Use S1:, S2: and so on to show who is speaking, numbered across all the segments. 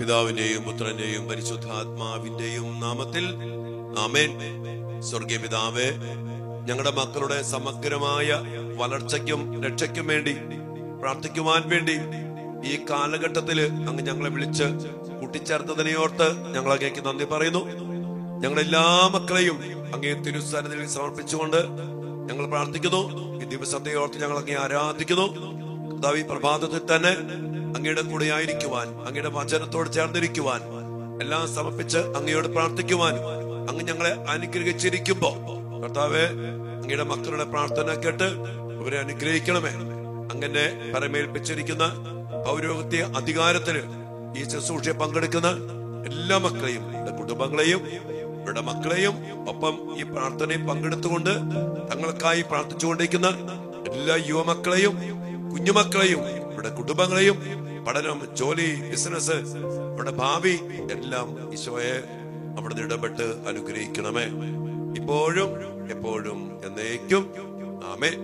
S1: പിതാവിന്റെയും പുത്രന്റെയും പരിശുദ്ധാത്മാവിന്റെയും നാമത്തിൽ ആമേൻ. സ്വർഗീയ പിതാവേ, ഞങ്ങളുടെ മക്കളുടെ സമഗ്രമായ വളർച്ചയ്ക്കും രക്ഷയ്ക്കും വേണ്ടി പ്രാർത്ഥിക്കുവാൻ വേണ്ടി ഈ കാലഘട്ടത്തില് അങ്ങ് ഞങ്ങളെ വിളിച്ച് കൂട്ടിച്ചേർത്തതിനെ ഓർത്ത് ഞങ്ങൾ അങ്ങേക്ക് നന്ദി പറയുന്നു. ഞങ്ങളെല്ലാ മക്കളെയും അങ്ങേ തിരുസന്നിധിയിൽ സമർപ്പിച്ചുകൊണ്ട് ഞങ്ങൾ പ്രാർത്ഥിക്കുന്നു. ഈ ദിവസത്തെ ഓർത്ത് ഞങ്ങൾ അങ്ങേ ആരാധിക്കുന്നു. കർത്താവ്, ഈ പ്രഭാതത്തിൽ തന്നെ അങ്ങയുടെ കൂടെ ആയിരിക്കുവാൻ, അങ്ങയുടെ വചനത്തോട് ചേർന്നിരിക്കുവാൻ, എല്ലാം സമർപ്പിച്ച് അങ്ങയോട് പ്രാർത്ഥിക്കുവാൻ അങ്ങ് ഞങ്ങളെ അനുഗ്രഹിച്ചിരിക്കുമ്പോ കർത്താവെ, അങ്ങയുടെ മക്കളുടെ പ്രാർത്ഥന കേട്ട് അവരെ അനുഗ്രഹിക്കണമേ. അങ്ങനെ പരമേൽപ്പിച്ചിരിക്കുന്ന പൗരോഹിത്യ അധികാരത്തിന് ഈ ശുശ്രൂഷയെ പങ്കെടുക്കുന്ന എല്ലാ മക്കളെയും, കുടുംബങ്ങളെയും, ഇവരുടെ മക്കളെയും, ഒപ്പം ഈ പ്രാർത്ഥനയിൽ പങ്കെടുത്തുകൊണ്ട് തങ്ങൾക്കായി പ്രാർത്ഥിച്ചുകൊണ്ടിരിക്കുന്ന എല്ലാ യുവമക്കളെയും, കുഞ്ഞുമക്കളെയും, ഇവരുടെ കുടുംബങ്ങളെയും, പഠനം, ജോലി, ബിസിനസ്, അവരുടെ ഭാവി എല്ലാം ഈശോയെ അവിടുന്ന് ഇടപെട്ട് അനുഗ്രഹിക്കണമേ, ഇപ്പോഴും എപ്പോഴും എന്നേക്കും. ആമേൻ.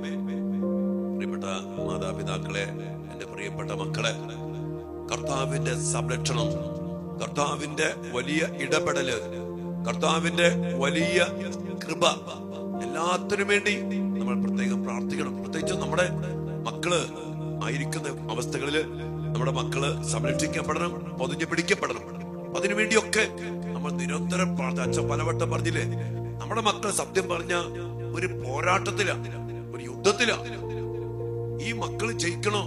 S1: പ്രിയപ്പെട്ട മാതാപിതാക്കളെ, എന്റെ പ്രിയപ്പെട്ട മക്കളെ, കർത്താവിന്റെ സംരക്ഷണം, കർത്താവിന്റെ വലിയ ഇടപെടല്, കർത്താവിന്റെ വലിയ കൃപ എല്ലാത്തിനും വേണ്ടി നമ്മൾ പ്രത്യേകം പ്രാർത്ഥിക്കണം. പ്രത്യേകിച്ച് നമ്മുടെ മക്കള് ആയിരിക്കുന്ന അവസ്ഥകളില് നമ്മുടെ മക്കള് സംരക്ഷിക്കപ്പെടണം, പൊതിഞ്ഞു പിടിക്കപ്പെടണം. അതിനുവേണ്ടിയൊക്കെ നമ്മൾ നിരന്തരം പ്രാർത്ഥിച്ച പലവട്ടം പറഞ്ഞില്ലേ, നമ്മുടെ മക്കൾ സത്യം പറഞ്ഞ ഒരു പോരാട്ടത്തിലാണ്, ഒരു യുദ്ധത്തിലാണ്. ഈ മക്കള് ജയിക്കണോ,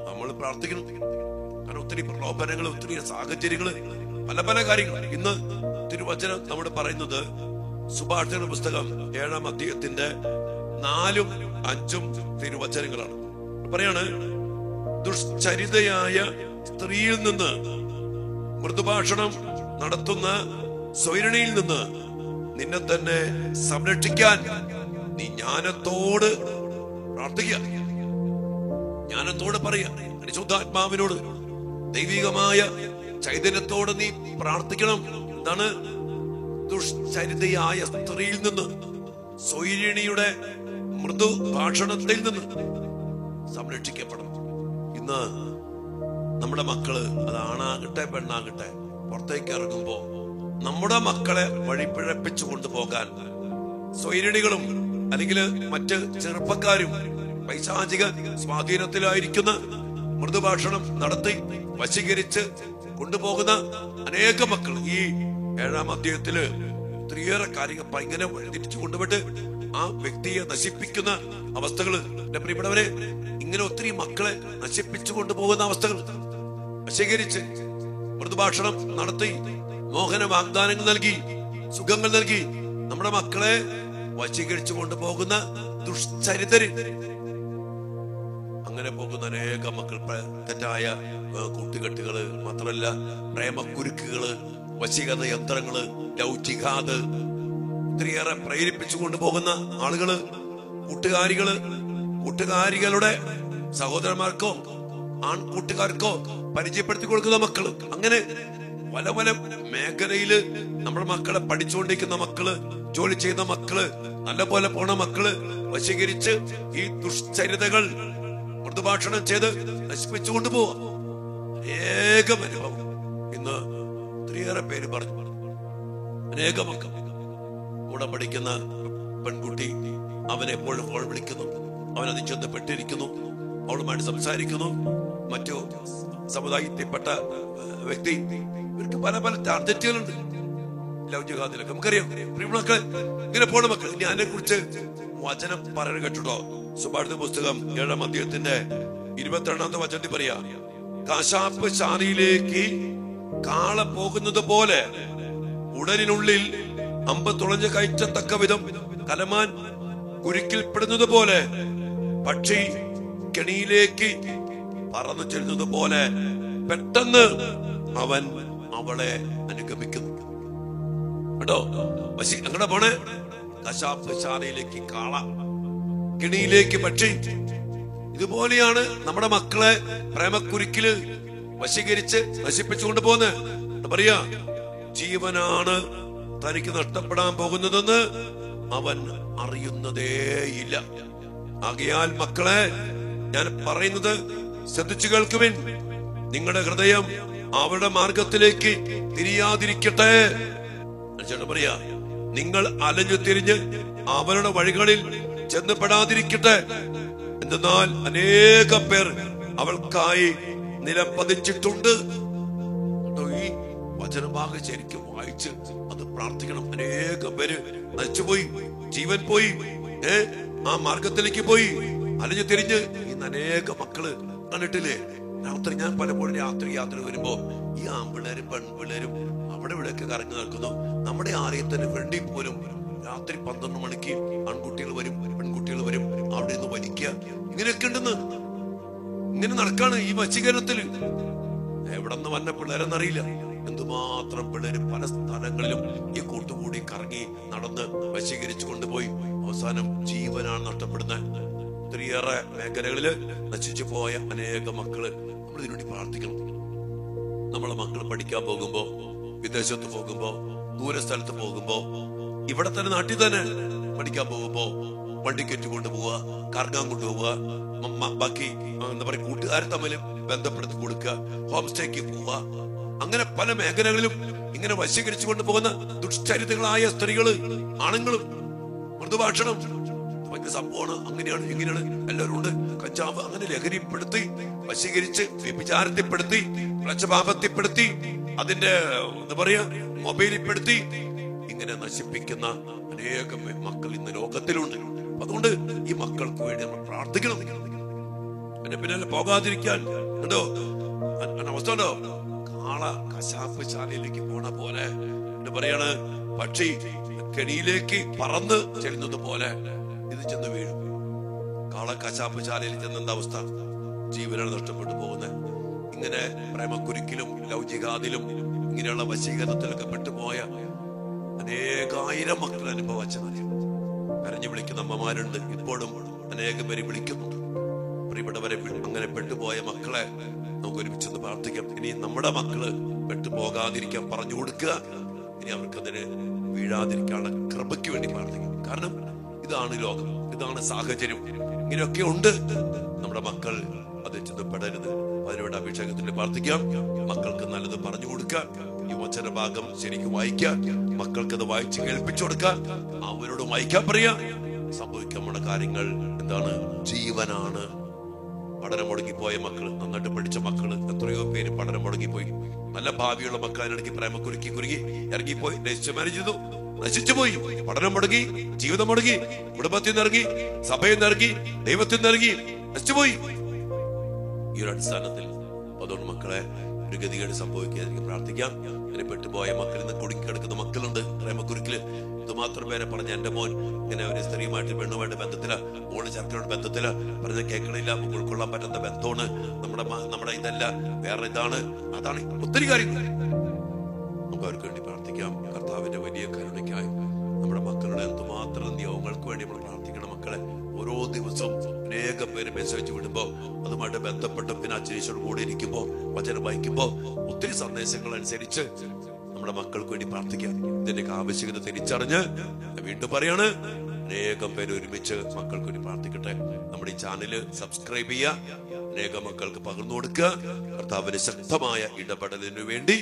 S1: നമ്മൾ പ്രാർത്ഥിക്കണം. കാരണം ഒത്തിരി പ്രലോഭനങ്ങൾ, ഒത്തിരി സാഹചര്യങ്ങള്, പല പല കാര്യങ്ങൾ. ഇന്ന് തിരുവചനം നമ്മൾ പറയുന്നത് സുഭാഷിതങ്ങളുടെ പുസ്തകം 7-ാം അധ്യായത്തിന്റെ 4-ഉം 5-ഉം തിരുവചനങ്ങളാണ്. പറയാണ്, ദുഷ്ചരിതയായ സ്ത്രീയിൽ നിന്ന്, മൃദുഭാഷണം നടത്തുന്ന സ്വൈരണിയിൽ നിന്ന് നിന്നെ തന്നെ സംരക്ഷിക്കാൻ നീ ജ്ഞാനത്തോട് പ്രാർത്ഥിക്കുക, ജ്ഞാനത്തോട് പറയുക. പരിശുദ്ധാത്മാവിനോട്, ദൈവികമായ ചൈതന്യത്തോട് നീ പ്രാർത്ഥിക്കണം. എന്താണ്? ദുഷ്ചരിതയായ സ്ത്രീയിൽ നിന്ന്, സ്വൈരിണിയുടെ മൃദു ഭാഷണത്തിൽ നിന്ന് സംരക്ഷിക്കപ്പെടണം. ഇന്ന് നമ്മുടെ മക്കള്, അത് ആണാകട്ടെ പെണ്ണാകട്ടെ, പുറത്തേക്ക് ഇറങ്ങുമ്പോ നമ്മുടെ മക്കളെ വഴിപ്പിഴപ്പിച്ചു കൊണ്ടുപോകാൻ സ്വൈരിണികളും അല്ലെങ്കിൽ മറ്റ് ചെറുപ്പക്കാരും പൈശാചിക സ്വാധീനത്തിലായിരിക്കുന്ന മൃദുഭാഷണം നടത്തി വശീകരിച്ച് കൊണ്ടുപോകുന്ന അനേക മക്കൾ ഈ 7-ാം അധ്യായത്തില് ഒത്തിരിയേറെ കാര്യങ്ങൾ ഇങ്ങനെ തിരിച്ചു കൊണ്ടുപോയിട്ട് ആ വ്യക്തിയെ നശിപ്പിക്കുന്ന അവസ്ഥകള്. എന്റെ പ്രിയപ്പെട്ടവരെ, ഇങ്ങനെ ഒത്തിരി മക്കളെ നശിപ്പിച്ചു കൊണ്ടുപോകുന്ന അവസ്ഥകൾ, വശീകരിച്ച് മൃദുഭാഷണം നടത്തി മോഹന വാഗ്ദാനങ്ങൾ നൽകി, സുഖങ്ങൾ നൽകി നമ്മുടെ മക്കളെ വശീകരിച്ചു കൊണ്ടുപോകുന്ന ദുഷ്ചരിതര്, അങ്ങനെ പോകുന്ന അനേക മക്കൾ തെറ്റായ കൂട്ടുകെട്ടുകള്, മാത്രമല്ല പ്രേമക്കുരുക്കുകള്, വശീകരണ യന്ത്രങ്ങള്, ലൗചികാത്, ഒത്തിരിയേറെ പ്രേരിപ്പിച്ചു കൊണ്ടുപോകുന്ന ആളുകള്, കൂട്ടുകാരികളുടെ സഹോദരന്മാർക്കോ ആൺകൂട്ടുകാർക്കോ പരിചയപ്പെടുത്തി കൊടുക്കുന്ന മക്കള്, അങ്ങനെ പല പല മേഖലയില് നമ്മുടെ മക്കളെ പഠിച്ചുകൊണ്ടിരിക്കുന്ന മക്കള്, ജോലി ചെയ്യുന്ന മക്കള്, നല്ലപോലെ പോണ മക്കള് വശീകരിച്ച് ഈ ദുഷ്ചരിതകൾ മൃദുഭാഷണം ചെയ്ത് നശിപ്പിച്ചു കൊണ്ടുപോവാ. അനേകം അനുഭവം ഇന്ന് ഒത്തിരിയേറെ പേര് പറഞ്ഞു. അനേക മക്കൾ, കൂടെ പഠിക്കുന്ന പെൺകുട്ടി അവനെ എപ്പോഴും ഫോൺ വിളിക്കുന്നു, അവൻ അതിൽ ചെന്നപ്പെട്ടിരിക്കുന്നു, അവളുമായിട്ട് സംസാരിക്കുന്നു, മറ്റു സമുദായത്തിൽപ്പെട്ട വ്യക്തി, ഇവർക്ക് പല പല ടാർഗറ്റുകളുണ്ട്. ലൗകികത്തിലൊക്കെ നമുക്കറിയാം. പ്രിയമക്കളെ, ഇങ്ങനെ പോണ മക്കൾ. ഇനി അതിനെ കുറിച്ച് വചനം പറയാൻ കേട്ടോ. സുഭാഷിത പുസ്തകം 7-ാം അധ്യായത്തിന്റെ 22-ാമത്തെ വചനത്തിൽ പറയാ, കശാപ്പ് ശാലയിലേക്ക് കാള പോകുന്നത് പോലെ ഉടലിനുള്ളിൽ അമ്പ് തുളഞ്ഞ് കയറ്റത്തക്ക വിധം കലമാൻ കുരുക്കിൽപ്പെടുന്നത് പോലെ പക്ഷി കെണിയിലേക്ക് പറന്നു ചെല്ലുന്നത് പോലെ പെട്ടെന്ന് അവൻ അവളെ അനുഗമിക്കുന്നു. കേട്ടോ, അങ്ങനെ പോണേ. കശാപ്പ് ശാലയിലേക്ക് കാള, കെണിയിലേക്ക് പക്ഷി. ഇതുപോലെയാണ് നമ്മുടെ മക്കളെ പ്രേമക്കുരുക്കില് വശീകരിച്ച് നശിപ്പിച്ചുകൊണ്ട് പോകുന്നത്. പറയാ, ജീവനാണ് തനിക്ക് നഷ്ടപ്പെടാൻ പോകുന്നതെന്ന് അവൻ അറിയുന്നതേയില്ല. ആകയാൽ മക്കളെ, ഞാൻ പറയുന്നത് ശ്രദ്ധിച്ചു കേൾക്കുവിൻ. നിങ്ങളുടെ ഹൃദയം അവരുടെ മാർഗത്തിലേക്ക് തിരിയാതിരിക്കട്ടെ. ചേട്ടാ പറയാ, നിങ്ങൾ അലഞ്ഞു തിരിഞ്ഞ് അവരുടെ വഴികളിൽ ചെന്നപ്പെടാതിരിക്കട്ടെ. എന്തെന്നാൽ അനേക പേർ അവൾക്കായി നിലം പതിച്ചിട്ടുണ്ട്. ഈ വചനഭാഗം ശരിക്കും വായിച്ച് അത് പ്രാർത്ഥിക്കണം. അനേക പേര് നശിച്ചുപോയി, ജീവൻ പോയി, ആ മാർഗത്തിലേക്ക് പോയി, അലഞ്ഞു തിരിഞ്ഞ് ഇന്ന് അനേക മക്കള് കണ്ടിട്ടില്ലേ? രാത്രി ഞാൻ പലപ്പോഴും യാത്ര വരുമ്പോ ഈ ആൺപിള്ളേരും പെൺപിള്ളേരും അവിടെ ഇവിടെയൊക്കെ കറങ്ങി നടക്കുന്നു. നമ്മുടെ ആലയത്തിന് വേണ്ടി പോലും രാത്രി 12 മണിക്ക് ആൺകുട്ടികൾ വരും, പെൺകുട്ടികൾ വരും, അവിടെ നിന്ന് വലിക്കുക. ഇങ്ങനെയൊക്കെ ഉണ്ടെന്ന്, ഇങ്ങനെ നടക്കാണ് ഈ വശീകരണത്തില്. എവിടെ നിന്ന് വന്ന പിള്ളേരെന്നറിയില്ല. എന്തുമാത്രം പിള്ളേര് പല സ്ഥലങ്ങളിലും ഈ കൂട്ടുകൂടി കറങ്ങി നടന്ന് വശീകരിച്ചു കൊണ്ടുപോയി അവസാനം ജീവനാണ് നഷ്ടപ്പെടുന്നത്. ഒത്തിരിയേറെ മേഖലകളില് നശിച്ചു പോയ അനേക മക്കള്. നമ്മൾ ഇതിനുവേണ്ടി പ്രാർത്ഥിക്കണം. നമ്മളെ മക്കൾ പഠിക്കാൻ പോകുമ്പോ, വിദേശത്ത് പോകുമ്പോ, ദൂര സ്ഥലത്ത് പോകുമ്പോ, ഇവിടെ തന്നെ നാട്ടിൽ തന്നെ പഠിക്കാൻ പോകുമ്പോ വണ്ടിക്കറ്റ് കൊണ്ടുപോവുക, കറങ്ങാൻ കൊണ്ടുപോവുക, ബാക്കി എന്താ പറയുക കൂട്ടുകാരെ തമ്മിൽ ബന്ധപ്പെടുത്തി കൊടുക്കുക, ഹോം സ്റ്റേക്ക് പോവുക. അങ്ങനെ പല മേഖലകളിലും ഇങ്ങനെ വശീകരിച്ചു കൊണ്ടുപോകുന്ന ദുഷ്ചരിതകളായ സ്ത്രീകള്, ആണുങ്ങളും. മൃദുഭാഷണം ഭയങ്കര സംഭവമാണ്, അങ്ങനെയാണ് ഇങ്ങനെയാണ്, എല്ലാവരും ഉണ്ട്. കഞ്ചാവ് അങ്ങനെ ലഹരിപ്പെടുത്തി വശീകരിച്ച് വ്യഭിചാരത്തിൽപ്പെടുത്തി പ്രചപാപത്തിൽപ്പെടുത്തി അതിന്റെ എന്താ പറയാ മൊബൈലിൽപ്പെടുത്തി ഇങ്ങനെ നശിപ്പിക്കുന്ന അനേകം മക്കൾ ഇന്ന് ലോകത്തിലുണ്ട്. അതുകൊണ്ട് ഈ മക്കൾക്ക് വേണ്ടി നമ്മൾ പ്രാർത്ഥിക്കണം. എന്റെ പിന്നാലെ പോകാതിരിക്കാൻ ഉണ്ടോ അവസ്ഥ ഉണ്ടോ? കാള കശാപ്പ് ശാലയിലേക്ക് പോണ പോലെ എന്ന് പറയാണ്, പക്ഷി കെണിയിലേക്ക് പറന്ന് ചെല്ലുന്നത് പോലെ ഇത് ചെന്ന് വീഴും. കാള കശാപ്പ് ശാലയിൽ ചെന്ന എന്താ അവസ്ഥ? ജീവനാണ് നഷ്ടപ്പെട്ടു പോകുന്നത്. ഇങ്ങനെ പ്രേമക്കുരുക്കിലും ലൗകികാദിലും ഇങ്ങനെയുള്ള വശീകരണത്തിലൊക്കെ പെട്ടുപോയ അനേകായിരം മക്കൾ അനുഭവിച്ചറിയാം. കരഞ്ഞു വിളിക്കുന്ന അമ്മമാരുണ്ട്, ഇപ്പോഴും അനേകം പേര് വിളിക്കുന്നുണ്ട്. പ്രിയപ്പെട്ടവരെ, അങ്ങനെ പെട്ടുപോയ മക്കളെ നമുക്ക് ഒരുമിച്ചൊന്ന് പ്രാർത്ഥിക്കാം. ഇനി നമ്മുടെ മക്കള് പെട്ടുപോകാതിരിക്കാൻ പറഞ്ഞു കൊടുക്കുക. ഇനി അവർക്കതിന് വീഴാതിരിക്കാനുള്ള കൃപയ്ക്ക് വേണ്ടി പ്രാർത്ഥിക്കാം. കാരണം ഇതാണ് ലോകം, ഇതാണ് സാഹചര്യം, ഇങ്ങനെയൊക്കെ ഉണ്ട്. നമ്മുടെ മക്കൾ അത് ചെന്നപ്പെടരുത്. അതിനുവേണ്ട അഭിഷേകത്തിന് പ്രാർത്ഥിക്കാം. മക്കൾക്ക് നല്ലത് പറഞ്ഞു കൊടുക്കുക. ഈ വചന ഭാഗം ശരിക്കും വായിക്കാം. മക്കൾക്ക് അത് വായിച്ച് കേൾപ്പിച്ചു കൊടുക്കുക. അവരോട് വായിക്കാൻ പറയാ. സംഭവിക്കാനുള്ള കാര്യങ്ങൾ എന്താണ്? ജീവനാണ്. പഠനം മുടങ്ങിപ്പോയ മക്കള്, നന്നായിട്ട് പഠിച്ച മക്കള്, എത്രയോ പേര് പഠനം മുടങ്ങിപ്പോയി. നല്ല ഭാവിയുള്ള മക്കളിടയ്ക്ക് പ്രേമക്കുരുക്കി കുരുക്കി ഇറങ്ങിപ്പോയി, രജിസ്റ്റർ മാരേജ് ചെയ്തു, നശിച്ചുപോയി. പഠനം മുടങ്ങി, ജീവിതം മുടങ്ങി, കുടുംബത്തിൽ നിന്ന് ഇറങ്ങി, സഭയിൽ നിന്ന് ഇറങ്ങി, ദൈവത്തിൽ നിന്ന് ഇറങ്ങി, നശിച്ചുപോയി. ഈ ഒരു അടിസ്ഥാനത്തിൽ അതുകൊണ്ട് മക്കളെ ഒരു ഗതികേട് സംഭവിക്കാതിരിക്കും പ്രാർത്ഥിക്കാം. ഇങ്ങനെ പെട്ടുപോയ മക്കളിൽ നിന്ന് കുടുങ്ങിക്കിടക്കുന്ന മക്കളുണ്ട് പ്രേമക്കുരുക്കില്. ഇതുമാത്രം പേരെ പറഞ്ഞ എന്റെ മോൻ ഇങ്ങനെ ഒരു സ്ത്രീയുമായിട്ട് പെണ്ണുമായിട്ട് ബന്ധത്തില, മോള് ചെറുക്കനോട് ബന്ധത്തില, പറഞ്ഞ കേൾക്കണില്ല, ഉൾക്കൊള്ളാൻ പറ്റുന്ന ബന്ധമാണ്, നമ്മുടെ ഇതല്ല, വേറെ ഇതാണ്, അതാണ്. ഒത്തിരി കാര്യങ്ങൾ നമുക്ക് അവർക്ക് വേണ്ടി പ്രാർത്ഥിക്കാം. കർത്താവിന്റെ വലിയ കരുണയ്ക്കായി നമ്മുടെ മക്കളുടെ എന്തുമാത്രം നിയോഗങ്ങൾക്ക് വേണ്ടി നമ്മൾ പ്രാർത്ഥിക്കണം. മക്കളെ ഓരോ ദിവസവും അനേക പേര് മെസ്സേജ് വിടുമ്പോ അതുമായിട്ട് ബന്ധപ്പെട്ട് പിന്നെ അച്ഛനീശോട് കൂടി ഇരിക്കുമ്പോ വചനം വായിക്കുമ്പോ ഒത്തിരി സന്ദേശങ്ങൾ അനുസരിച്ച് നമ്മുടെ മക്കൾക്ക് വേണ്ടി പ്രാർത്ഥിക്കാം. ഇതിന്റെ ആവശ്യകത തിരിച്ചറിഞ്ഞ് വീണ്ടും പറയാണ്, അനേകം പേര് ഒരുമിച്ച് മക്കൾക്ക് വേണ്ടി പ്രാർത്ഥിക്കട്ടെ. നമ്മുടെ ഈ ചാനല് സബ്സ്ക്രൈബ് ചെയ്യുക, അനേകം മക്കൾക്ക് പകർന്നു കൊടുക്കുക. കർത്താവിന്റെ ശക്തമായ ഇടപെടലിനു വേണ്ടി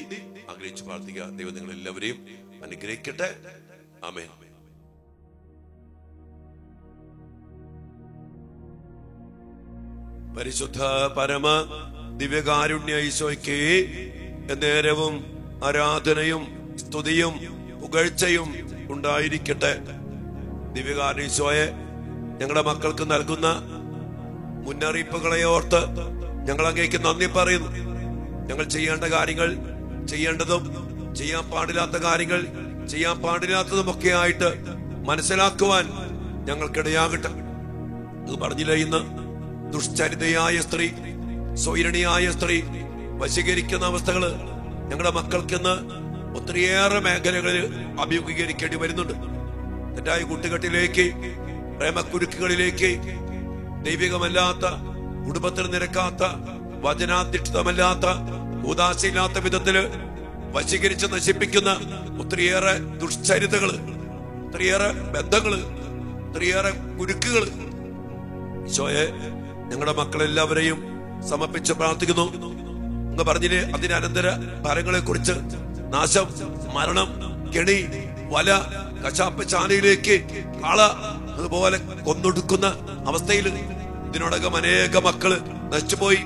S1: ആഗ്രഹിച്ച് പ്രാർത്ഥിക്കുക. ദൈവം നിങ്ങൾ എല്ലാവരെയും അനുഗ്രഹിക്കട്ടെ. ആമേൻ. പരിശുദ്ധ പരമ ദിവ്യകാരുണ്യ ഈശോയ്ക്ക് നേരവും ആരാധനയും സ്തുതിയും പുകഴ്ചയും ഉണ്ടായിരിക്കട്ടെ. ദിവ്യകാരുണ്യ ഈശോയെ, ഞങ്ങളുടെ മക്കൾക്ക് നൽകുന്ന മുന്നറിയിപ്പുകളെ ഓർത്ത് ഞങ്ങൾ അങ്ങേക്ക് നന്ദി പറയുന്നു. ഞങ്ങൾ ചെയ്യേണ്ട കാര്യങ്ങൾ, ചെയ്യേണ്ടതും ചെയ്യാൻ പാടില്ലാത്ത കാര്യങ്ങൾ, ചെയ്യാൻ പാടില്ലാത്തതുമൊക്കെ ആയിട്ട് മനസ്സിലാക്കുവാൻ ഞങ്ങൾക്കിടയാകട്ടെ. അത് പറഞ്ഞില്ല, ഇന്ന് ദുഷ്ചരിതയായ സ്ത്രീ, സ്വൈരണിയായ സ്ത്രീ, വശീകരിക്കുന്ന അവസ്ഥകള് ഞങ്ങളുടെ മക്കൾക്കിന്ന് ഒത്തിരിയേറെ മേഖലകളിൽ അഭിമുഖീകരിക്കേണ്ടി വരുന്നുണ്ട്. തെറ്റായ കൂട്ടുകെട്ടിലേക്ക്, പ്രേമക്കുരുക്കുകളിലേക്ക്, ദൈവികമല്ലാത്ത, കുടുംബത്തിൽ നിരക്കാത്ത, വചനാധിഷ്ഠിതമല്ലാത്ത, ഉദാസയില്ലാത്ത വിധത്തില് വശീകരിച്ച് നശിപ്പിക്കുന്ന ഒത്തിരിയേറെ ദുഷ്ചരിതകള്, ഒത്തിരിയേറെ ബന്ധങ്ങള്, ഒത്തിരിയേറെ കുരുക്കുകള്. ഈശോയെ, ഞങ്ങളുടെ മക്കളെല്ലാവരെയും സമർപ്പിച്ച് പ്രാർത്ഥിക്കുന്നു. അങ്ങ് പറഞ്ഞില്ലേ അതിന്റെ അനന്തര ഫലങ്ങളെ കുറിച്ച്. നാശം, മരണം, കെണി, വല, കശാപ്പ് ചാനയിലേക്ക് കാള അതുപോലെ കൊന്നൊടുക്കുന്ന അവസ്ഥയിൽ ഇതിനോടകം അനേക മക്കള് നശിച്ചുപോയി.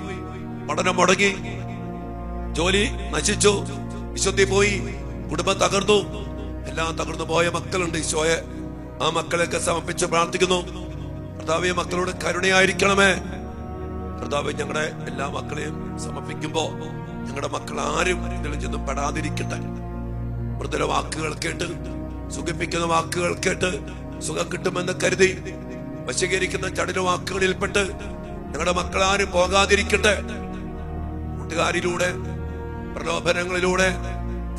S1: പഠനം മുടങ്ങി, ജോലി നശിച്ചു, വിശുദ്ധി പോയി, കുടുംബം തകർന്നു, എല്ലാം തകർന്നു പോയ മക്കളുണ്ട്. ഈശോയെ, ആ മക്കളെയൊക്കെ സമർപ്പിച്ച് പ്രാർത്ഥിക്കുന്നു. കർത്താവേ, മക്കളോട് കരുണയായിരിക്കണമേ. കർത്താവേ, ഞങ്ങളുടെ എല്ലാ മക്കളെയും സമർപ്പിക്കുമ്പോ ഞങ്ങളുടെ മക്കൾ ആരും ഇതിൽ ചെന്നും പെടാതിരിക്കട്ടെ. മൃദുല വാക്കുകൾ കേട്ട്, സുഖിപ്പിക്കുന്ന വാക്കുകൾ കേട്ട് സുഖം കിട്ടുമെന്ന് കരുതി വശീകരിക്കുന്ന ചടില വാക്കുകളിൽപ്പെട്ട് ഞങ്ങളുടെ മക്കൾ ആരും പോകാതിരിക്കട്ടെ. കൂട്ടുകാരിലൂടെ, പ്രലോഭനങ്ങളിലൂടെ,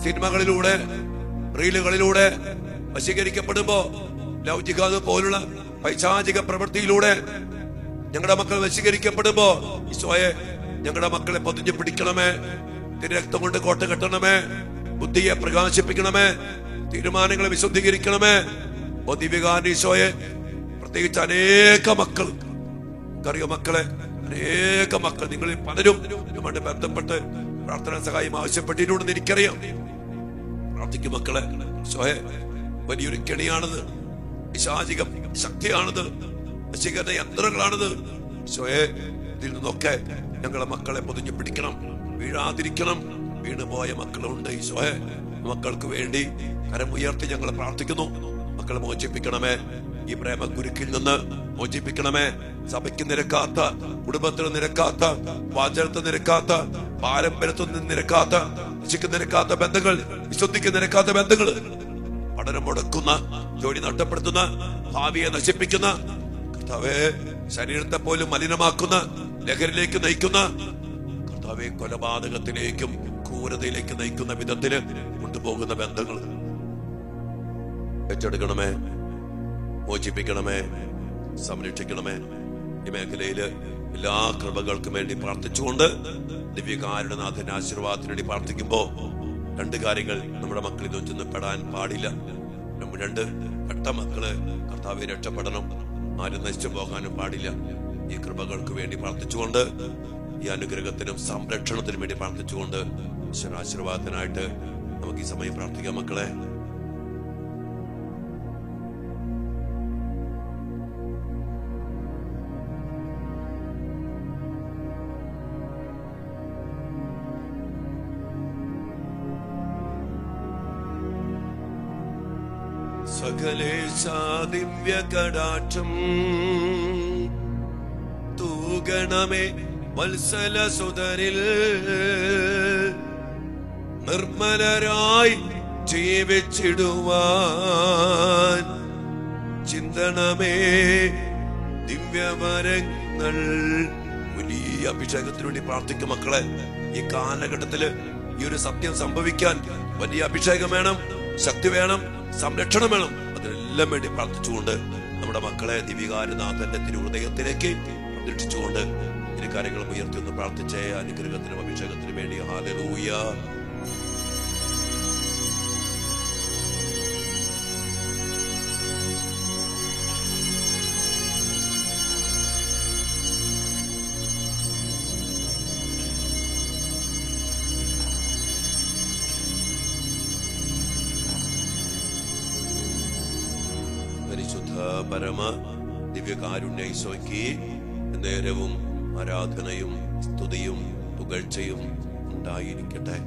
S1: സിനിമകളിലൂടെ, റീലുകളിലൂടെ വശീകരിക്കപ്പെടുമ്പോ ലൗകിക പോലുള്ള പൈശാചിക പ്രവൃത്തിയിലൂടെ ഞങ്ങളുടെ മക്കൾ വശീകരിക്കപ്പെടുമ്പോ ഈശോയെ, ഞങ്ങളുടെ മക്കളെ പൊതിഞ്ഞു പിടിക്കണമേ. തിരുരക്തം കൊണ്ട് കോട്ട കെട്ടണമേ. ബുദ്ധിയെ പ്രകാശിപ്പിക്കണമേ. തീരുമാനങ്ങളെ വിശുദ്ധീകരിക്കണമേ. ഓ ദിവ്യകാരൻ ഈശോയെ, പ്രത്യേകിച്ച് അനേക മക്കൾ, അറിയോ മക്കളെ, അനേക മക്കൾ നിങ്ങളിൽ പലരും ഇതുമായി ബന്ധപ്പെട്ട് പ്രാർത്ഥനാ സഹായം ആവശ്യപ്പെട്ടിട്ടുണ്ടെന്ന് എനിക്കറിയാം. പ്രാർത്ഥിക്കും മക്കളെ. ഈശോയെ, വലിയൊരു കെണിയാണത്, പിശാചിക ശക്തിയാണത്, വശീകരണ യന്ത്രങ്ങളാണത്. ഈശോയെ, ഇതിൽ നിന്നൊക്കെ ഞങ്ങളെ മക്കളെ പൊതിഞ്ഞു പിടിക്കണം, വീഴാതിരിക്കണം. വീണുപോയ മക്കളുണ്ട് ഈശോയെ, മക്കൾക്ക് വേണ്ടി കരമുയർത്തി ഞങ്ങൾ പ്രാർത്ഥിക്കുന്നു. മക്കളെ മോചിപ്പിക്കണമേ. ഈ പ്രേമ ഗുരുക്കിൽ നിന്ന് മോചിപ്പിക്കണമേ. സഭയ്ക്ക് നിരക്കാത്ത, കുടുംബത്തിന് നിരക്കാത്ത, വാചകത്തിന് നിരക്കാത്ത, പാരമ്പര്യത്തിൽ നിരക്കാത്ത, ശിക്ക് നിരക്കാത്ത ബന്ധങ്ങൾ, വിശുദ്ധിക്ക് നിരക്കാത്ത ബന്ധങ്ങൾ, പഠനം മുടക്കുന്ന, ജോലി നഷ്ടപ്പെടുത്തുന്ന, ഭാവിയെ നശിപ്പിക്കുന്ന, കർത്താവേ, ശരീരത്തെ പോലും മലിനമാക്കുന്ന, ലഹരിയിലേക്ക് നയിക്കുന്ന, കർത്താവേ, കൊലപാതകത്തിലേക്കും ക്രൂരതയിലേക്ക് നയിക്കുന്ന വിധത്തിന് കൊണ്ടുപോകുന്ന ബന്ധങ്ങൾ ഏറ്റെടുക്കണമേ, മോചിപ്പിക്കണമേ, സംരക്ഷിക്കണമേ. ഈ മേഖലയില് എല്ലാ കൃപകൾക്കും വേണ്ടി പ്രാർത്ഥിച്ചുകൊണ്ട് ദിവ്യകാരുടെ നാഥന്റെ ആശീർവാദത്തിന് വേണ്ടി പ്രാർത്ഥിക്കുമ്പോ രണ്ട് കാര്യങ്ങൾ നമ്മുടെ മക്കളിൽ നിന്ന് ചെന്ന് പെടാൻ പാടില്ല. രണ്ട്, പെട്ട മക്കള് കർത്താവെ രക്ഷപ്പെടണം, ആരും നശിച്ചു പോകാനും പാടില്ല. ഈ കൃപകൾക്ക് വേണ്ടി പ്രാർത്ഥിച്ചുകൊണ്ട്, ഈ അനുഗ്രഹത്തിനും സംരക്ഷണത്തിനും വേണ്ടി പ്രാർത്ഥിച്ചുകൊണ്ട് ആശീർവാദത്തിനായിട്ട് നമുക്ക് ഈ സമയം പ്രാർത്ഥിക്കാം. മക്കളെ, സകലേശാ ദിവ്യ കടാക്ഷം തൂഗണമേ വത്സല സുതരിൽ, നിർമ്മലരായി ജീവിച്ചിടുവാൻ ചിന്തണമേ ദിവ്യവരങ്ങൾ. വലിയ അഭിഷേകത്തിന് വേണ്ടി പ്രാർത്ഥിക്കും മക്കളെ. ഈ കാലഘട്ടത്തില് ഈ ഒരു സത്യം സംഭവിക്കാൻ വലിയ അഭിഷേകം വേണം, ശക്തി വേണം, സംരക്ഷണം വേണം. അതിനെല്ലാം വേണ്ടി പ്രാർത്ഥിച്ചുകൊണ്ട് നമ്മുടെ മക്കളെ ദിവ്യകാരനാഥന്റെ തിരുഹൃദയത്തിലേക്ക് പ്രതീക്ഷിച്ചുകൊണ്ട് ഇരു കാര്യങ്ങളും ഉയർത്തി ഒന്ന് പ്രാർത്ഥിച്ചേ. അനുഗ്രഹത്തിനും അഭിഷേകത്തിനും വേണ്ടി ഹല്ലേലൂയ. പരിശുദ്ധ പരമ ദിവ്യകാരുണ്യ ഈശോയ്ക്ക് നേരവും ആരാധനയും സ്തുതിയും പുകഴ്ചയും ഉണ്ടായിരിക്കട്ടെ.